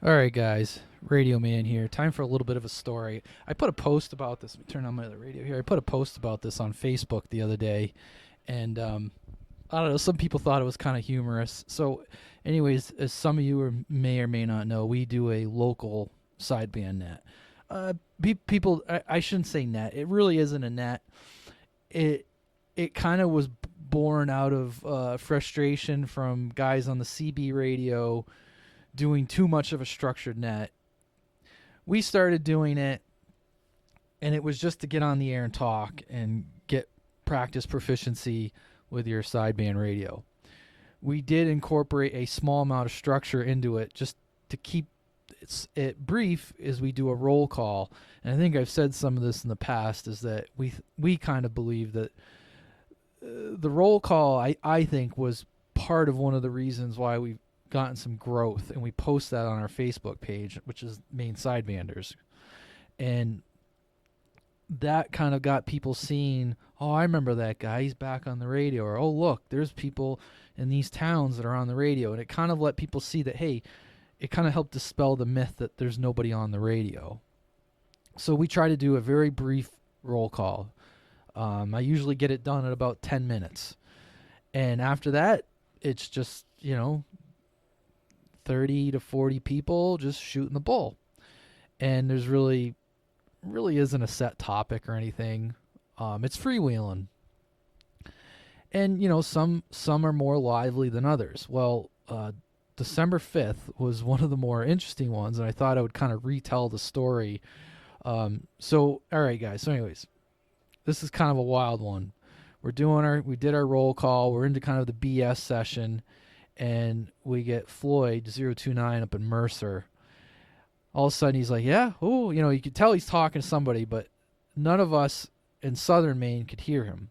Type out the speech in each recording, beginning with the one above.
All right, guys. Radio Man here. Time for a little bit of a story. I put a post about this. Let me turn on my other radio here. I put a post about this on Facebook the other day, and I don't know. Some people thought it was kind of humorous. So, anyways, as some of you may or may not know, we do a local sideband net. People, I shouldn't say net. It really isn't a net. It kind of was born out of frustration from guys on the CB radio doing too much of a structured net. We started doing it, and it was just to get on the air and talk and get practice proficiency with your sideband radio. We did incorporate a small amount of structure into it just to keep it brief as we do a roll call. And I think I've said some of this in the past, is that we kind of believe that the roll call, I think, was part of one of the reasons why we've gotten some growth, and we post that on our Facebook page, which is Maine Sidebanders. And that kind of got people seeing, oh, I remember that guy, he's back on the radio, or oh, look, there's people in these towns that are on the radio. And it kind of let people see that, hey, it kind of helped dispel the myth that there's nobody on the radio. So we try to do a very brief roll call. I usually get it done in about 10 minutes. And after that, it's just, 30 to 40 people just shooting the bull. And there's really isn't a set topic or anything. It's freewheeling. And, some are more lively than others. Well, December 5th was one of the more interesting ones, and I thought I would kind of retell the story. All right, guys. So anyways, this is kind of a wild one. We did our roll call. We're into kind of the BS session, and we get Floyd 029 up in Mercer. All of a sudden, he's like, yeah, oh, you could tell he's talking to somebody, but none of us in southern Maine could hear him.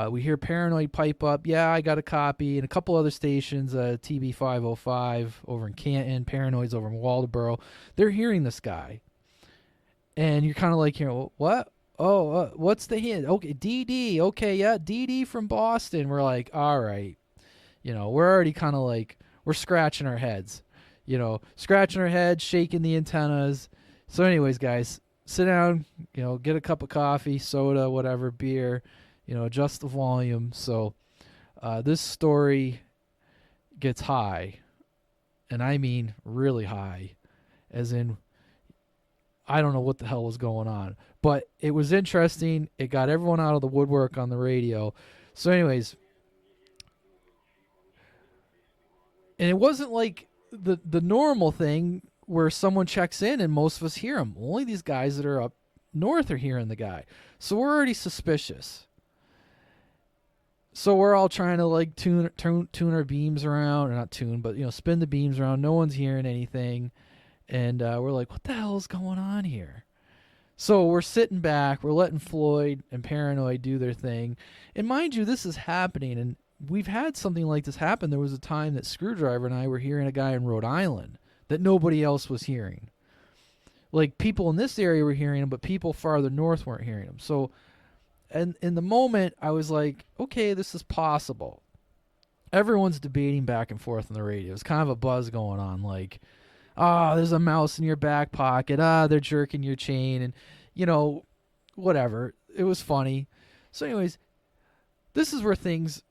We hear Paranoid pipe up, yeah, I got a copy, and a couple other stations, TB 505 over in Canton, Paranoid's over in Waldoboro. They're hearing this guy. And you're kind of like, what? Oh, what's the hint? Okay, DD. Okay, yeah, DD from Boston. We're like, all right. We're already kind of like, we're scratching our heads. Scratching our heads, shaking the antennas. So anyways, guys, sit down, get a cup of coffee, soda, whatever, beer, adjust the volume. So this story gets high, and I mean really high, as in I don't know what the hell was going on. But it was interesting. It got everyone out of the woodwork on the radio. So anyways, and it wasn't like the normal thing where someone checks in and most of us hear him. Only these guys that are up north are hearing the guy. So we're already suspicious. So we're all trying to like tune our beams around, or not tune, but spin the beams around. No one's hearing anything. And we're like, what the hell is going on here? So we're sitting back. We're letting Floyd and Paranoid do their thing. And mind you, this is happening. And we've had something like this happen. There was a time that Screwdriver and I were hearing a guy in Rhode Island that nobody else was hearing. Like, people in this area were hearing him, but people farther north weren't hearing him. So, and in the moment, I was like, okay, this is possible. Everyone's debating back and forth on the radio. It's kind of a buzz going on, like, there's a mouse in your back pocket. They're jerking your chain, and, whatever. It was funny. So anyways, this is where things,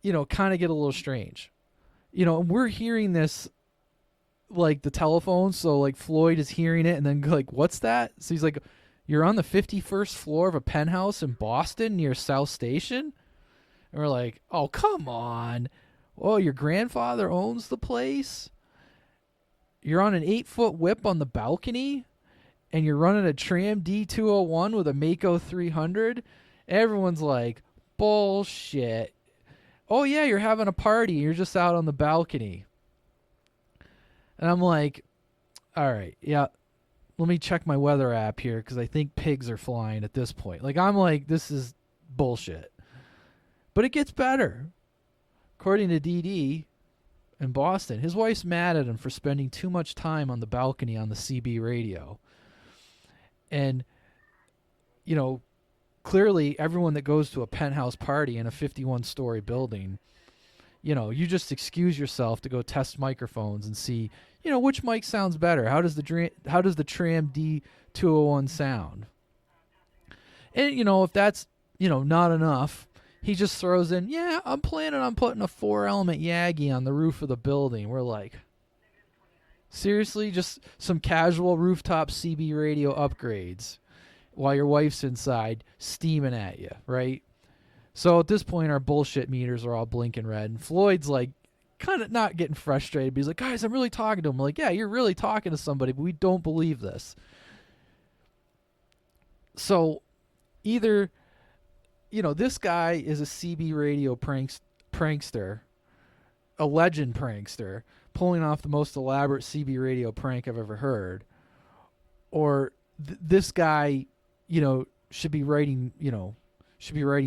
kind of get a little strange. And we're hearing this, like, the telephone. So, like, Floyd is hearing it, and then, like, what's that? So he's like, you're on the 51st floor of a penthouse in Boston near South Station? And we're like, oh, come on. Oh, your grandfather owns the place? You're on an 8-foot whip on the balcony, and you're running a Tram D201 with a Mako 300. Everyone's like, bullshit. Oh, yeah, you're having a party. You're just out on the balcony. And I'm like, all right, yeah, let me check my weather app here, because I think pigs are flying at this point. Like, I'm like, this is bullshit. But it gets better. According to DD, in Boston, his wife's mad at him for spending too much time on the balcony on the CB radio. And, clearly everyone that goes to a penthouse party in a 51-story building, you just excuse yourself to go test microphones and see, which mic sounds better. How does the Tram D201 sound? And if that's not enough, he just throws in, yeah, I'm planning on putting a 4-element Yagi on the roof of the building. We're like, seriously, just some casual rooftop CB radio upgrades while your wife's inside steaming at you, right? So at this point, our bullshit meters are all blinking red, and Floyd's like, kind of not getting frustrated, but he's like, guys, I'm really talking to him. I'm like, yeah, you're really talking to somebody, but we don't believe this. So either, this guy is a CB radio prankster, a legend prankster, pulling off the most elaborate CB radio prank I've ever heard, or this guy, should be writing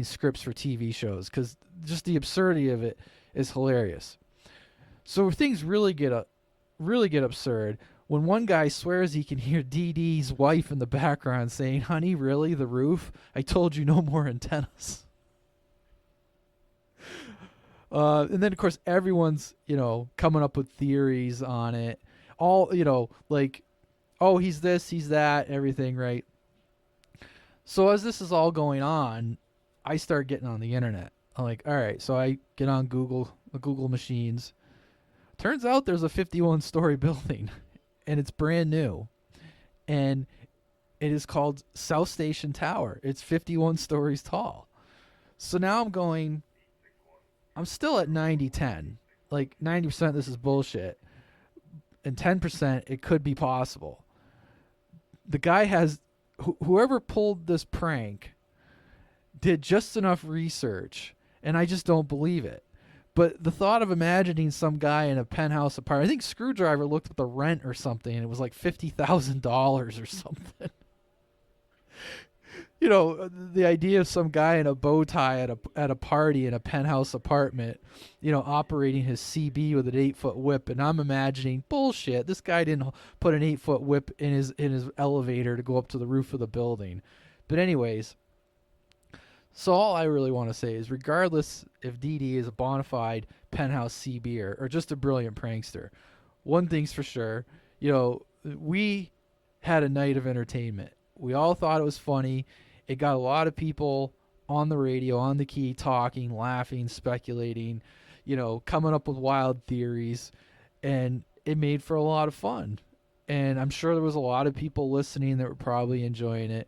scripts for TV shows, because just the absurdity of it is hilarious. So things really get absurd when one guy swears he can hear Dee Dee's wife in the background saying, "Honey, really? The roof? I told you no more antennas." And then, of course, everyone's, coming up with theories on it. All, like, oh, he's this, he's that, everything, right? So as this is all going on, I start getting on the internet. I'm like, all right, so I get on the Google machines. Turns out there's a 51-story building, and it's brand new. And it is called South Station Tower. It's 51 stories tall. So now I'm still at 90-10. Like 90% of this is bullshit. And 10% it could be possible. The guy has, whoever pulled this prank did just enough research, and I just don't believe it. But the thought of imagining some guy in a penthouse apartment, I think Screwdriver looked at the rent or something, and it was like $50,000 or something. The idea of some guy in a bow tie at a party in a penthouse apartment, operating his CB with an 8-foot whip, and I'm imagining, bullshit, this guy didn't put an 8-foot whip in his elevator to go up to the roof of the building. But anyways, so all I really want to say is, regardless if Dee Dee is a bona fide penthouse CB or just a brilliant prankster, one thing's for sure, we had a night of entertainment. We all thought it was funny. It got a lot of people on the radio, on the key, talking, laughing, speculating, coming up with wild theories, and it made for a lot of fun. And I'm sure there was a lot of people listening that were probably enjoying it.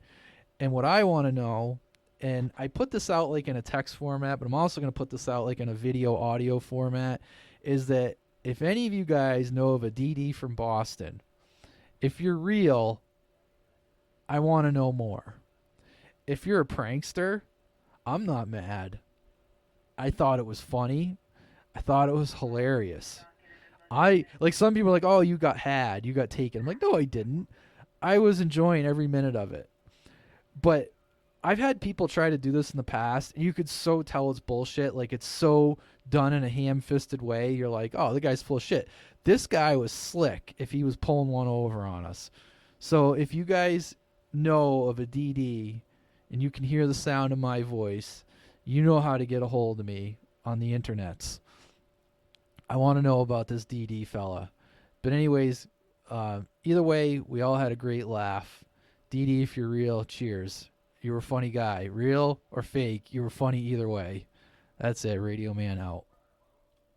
And what I want to know, and I put this out like in a text format, but I'm also going to put this out like in a video audio format, is that if any of you guys know of a DD from Boston, if you're real, I want to know more. If you're a prankster, I'm not mad. I thought it was funny. I thought it was hilarious. Some people are like, oh, you got taken. I'm like, no, I didn't. I was enjoying every minute of it. But I've had people try to do this in the past, and you could so tell it's bullshit. Like, it's so done in a ham-fisted way. You're like, oh, the guy's full of shit. This guy was slick if he was pulling one over on us. So if you guys know of a DD and you can hear the sound of my voice, you know how to get a hold of me on the internets. I want to know about this DD fella. But anyways, either way, we all had a great laugh. DD, if you're real, cheers. You were a funny guy. Real or fake, you were funny either way. That's it. Radio Man out.